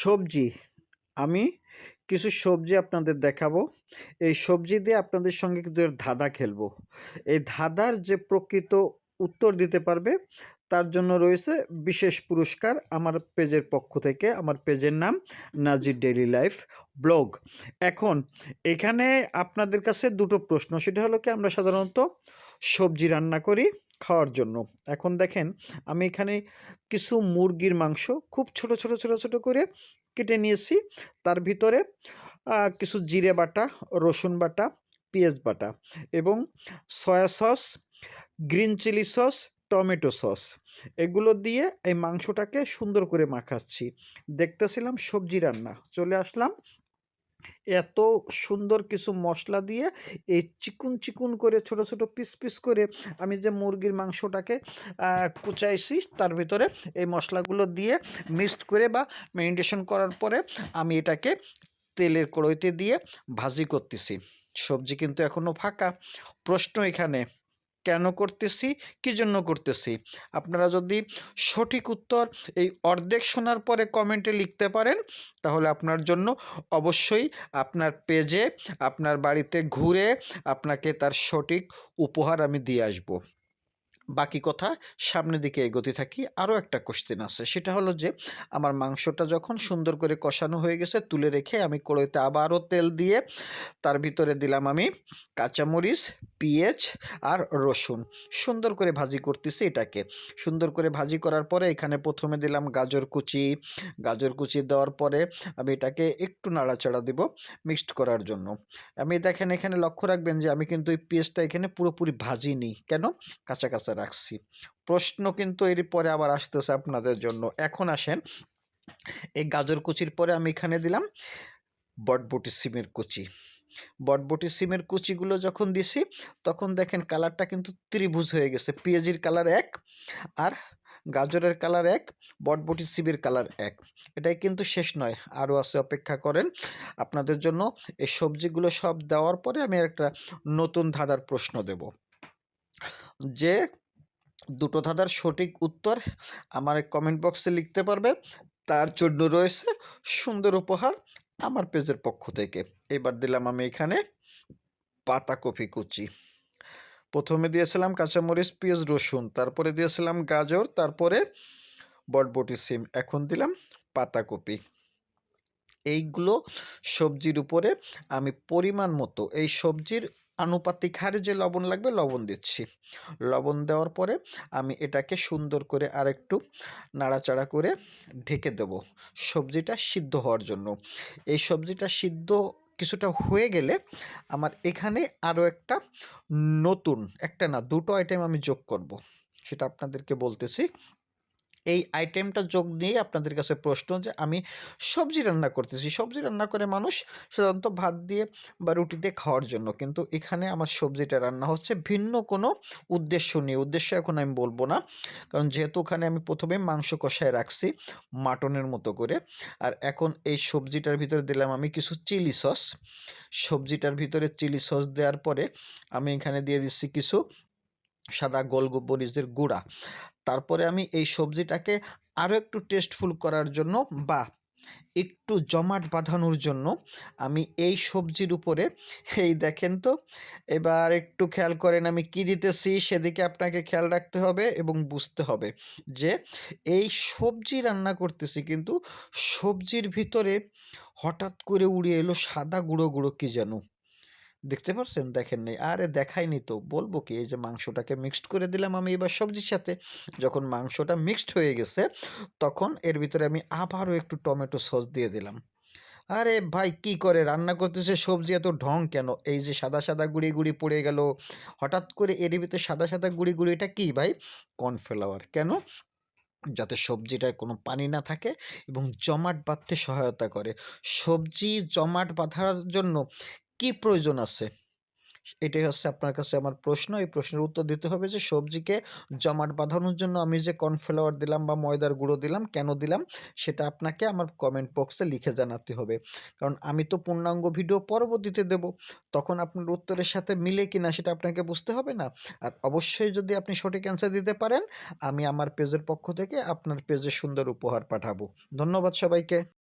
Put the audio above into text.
সবজি। আমি কিছু সবজি আপনাদের দেখাবো। এই সবজি দিয়ে আপনাদের সঙ্গে কিন্তু ধাঁধা খেলবো। এই ধাঁধার যে প্রকৃত উত্তর দিতে পারবে, তার জন্য রয়েছে বিশেষ পুরস্কার আমার পেজের পক্ষ থেকে। আমার পেজের নাম নাজির ডেইলি লাইফ ব্লগ। এখন এখানে আপনাদের কাছে দুটো প্রশ্ন। সেটা হলো কি, আমরা সাধারণত সবজি রান্না করি খাওয়ার জন্য। এখন দেখেন, আমি এখানে কিছু মুরগির মাংস খুব ছোট করে কেটে নিয়েছি। তার ভিতরে কিছু জিরে বাটা, রসুন বাটা, পেঁয়াজ বাটা এবং soya sauce, green chilli sauce, tomato sauce, এগুলো দিয়ে এই মাংসটাকে সুন্দর করে মাখাচ্ছি। দেখতেছিলাম সবজি রান্না, চলে আসলাম এত সুন্দর কিছু মশলা দিয়ে এই চিকুন করে ছোট পিস করে আমি যে মুরগির মাংসটাকে কুচাইছি, তার ভিতরে এই মশলাগুলো দিয়ে মিক্সড করে বা মেরিনেশন করার পরে আমি এটাকে তেলের কড়াইতে দিয়ে ভাজি করতেছি। সবজি কিন্তু এখনও ফাঁকা। প্রশ্ন এখানে, কেন করতেছি, কী জন্য করতেছি? আপনারা যদি সঠিক উত্তর এই অর্ধেক শোনার পরে কমেন্টে লিখতে পারেন, তাহলে আপনার জন্য অবশ্যই আপনার পেজে, আপনার বাড়িতে ঘুরে আপনাকে তার সঠিক উপহার আমি দিয়ে আসবো। বাকি কথা সামনের দিকে এগোতে থাকি। আরও একটা কোশ্চেন আছে, সেটা হলো যে আমার মাংসটা যখন সুন্দর করে কষানো হয়ে গেছে, তুলে রেখে আমি কড়াইতে আবারও তেল দিয়ে তার ভিতরে দিলাম আমি কাঁচামরিচ, পেঁয়াজ আর রসুন। সুন্দর করে ভাজি করতেছি এটাকে। সুন্দর করে ভাজি করার পরে এখানে প্রথমে দিলাম গাজর কুচি দেওয়ার পরে আমি এটাকে একটু নাড়াচাড়া দিব মিক্সড করার জন্য। আমি দেখেন এখানে লক্ষ্য রাখবেন যে আমি কিন্তু এই পেঁয়াজটা এখানে পুরোপুরি ভাজিনি। কেন? কাঁচা রাখছি। প্রশ্ন কিন্তু এর পরে আবার আসতেছে আপনাদের জন্য। এখন আসেন, এই গাজর কুচির পরে আমি এখানে দিলাম বটবটি সিমের কুচি। বটবটি সিমের কুচিগুলো যখন দিছি, তখন দেখেন কালারটা কিন্তু ত্রিভুজ হয়ে গেছে। পেঁয়াজির কালার এক, আর গাজরের কালার এক, বটবটি সিমের কালার এক। এটাই কিন্তু শেষ নয়, আরও আছে, অপেক্ষা করেন। আপনাদের জন্য এই সবজিগুলো সব দেওয়ার পরে আমি একটা নতুন ধাঁধার প্রশ্ন দেব, যে দুটো ধাঁধার সঠিক উত্তর আমার কমেন্ট বক্সে লিখতে পারবে, তার জন্য রয়েছে সুন্দর উপহার আমার পেজের পক্ষ থেকে। এবার দিলাম আমি এখানে পাতাকপি কুচি। প্রথমে দিয়েছিলাম কাঁচামরিচ, পেঁয়াজ, রসুন, তারপরে দিয়েছিলাম গাজর, তারপরে বটবটি সিম, এখন দিলাম পাতাকপি। এইগুলো সবজির উপরে আমি পরিমাণ মতো এই সবজির আনুপাতিক হারে যে লবণ লাগবে লবণ দিচ্ছি। লবণ দেওয়ার পরে আমি এটাকে সুন্দর করে আরেকটু নাড়াচাড়া করে ঢেকে দেব সবজিটা সিদ্ধ হওয়ার জন্য। এই সবজিটা সিদ্ধ কিছুটা হয়ে গেলে আমার এখানে আরও একটা নতুন, একটা না দুটো আইটেম আমি যোগ করব, সেটা আপনাদেরকে বলতেছি। এই আইটেমটা যোগ নিয়ে আপনাদের কাছে প্রশ্ন, যে আমি সবজি রান্না করতেছি। সবজি রান্না করে মানুষ সাধারণত ভাত দিয়ে বা রুটি দিয়ে খাওয়ার জন্য, কিন্তু এখানে আমার সবজিটা রান্না হচ্ছে ভিন্ন কোনো উদ্দেশ্য নিয়ে। উদ্দেশ্য এখন আমি বলবো না, কারণ যেহেতু ওখানে আমি প্রথমে মাংস কষায় রাখছি মাটনের মতো করে। আর এখন এই সবজিটার ভিতরে দিলাম আমি কিছু চিলি সস। সবজিটার ভিতরে চিলি সস দেওয়ার পরে আমি এখানে দিয়ে দিচ্ছি কিছু সাদা গোলমরিচের গুঁড়া। তারপরে আমি এই সবজিটাকে আরও একটু টেস্টফুল করার জন্য বা একটু জমাট বাঁধানোর জন্য আমি এই সবজির উপরে, এই দেখেন তো, এবার একটু খেয়াল করেন আমি কি দিতেছি, সেদিকে আপনাকে খেয়াল রাখতে হবে এবং বুঝতে হবে যে এই সবজি রান্না করতেছি, কিন্তু সবজির ভিতরে হঠাৎ করে উড়ে এলো সাদা গুঁড়ো কি যেন। দেখতে পারছেন? দেখেন নাই? আরে দেখাইনি তো, বলবো কি? এই যে মাংসটাকে মিক্সড করে দিলাম আমি এবার সবজির সাথে। যখন মাংসটা মিক্সড হয়ে গেছে, তখন এর ভিতরে আমি আবারও একটু টমেটো সস দিয়ে দিলাম। আরে ভাই, কি করে রান্না করতেছে সবজি, এত ঢং কেন? এই যে সাদা গুঁড়ি পড়ে গেল হঠাৎ করে, এর ভিতরে সাদা গুঁড়ি, এটা কি ভাই? কর্নফ্লাওয়ার। কেন? যাতে সবজিটায় কোনো পানি না থাকে এবং জমাট বাঁধতে সহায়তা করে। সবজি জমাট বাঁধার জন্য কি প্রয়োজন আছে? এটাই হচ্ছে আপনার কাছে আমার প্রশ্ন। এই প্রশ্নের উত্তর দিতে হবে যে সবজিকে জমাট বাঁধানোর জন্য আমি যে কর্নফ্লাওয়ার দিলাম বা ময়দার গুঁড়ো দিলাম, কেন দিলাম? সেটা আপনাকে আমার কমেন্ট বক্সে লিখে জানাতে হবে। কারণ আমি তো পূর্ণাঙ্গ ভিডিও পরবর্তীতে দেব। তখন আপনার উত্তরের সাথে মিলে কিনা সেটা আপনাকে বুঝতে হবে না? আর অবশ্যই যদি আপনি সঠিক অ্যান্সার দিতে পারেন, আমি আমার পেজের পক্ষ থেকে আপনার পেজে সুন্দর উপহার পাঠাবো। ধন্যবাদ সবাইকে।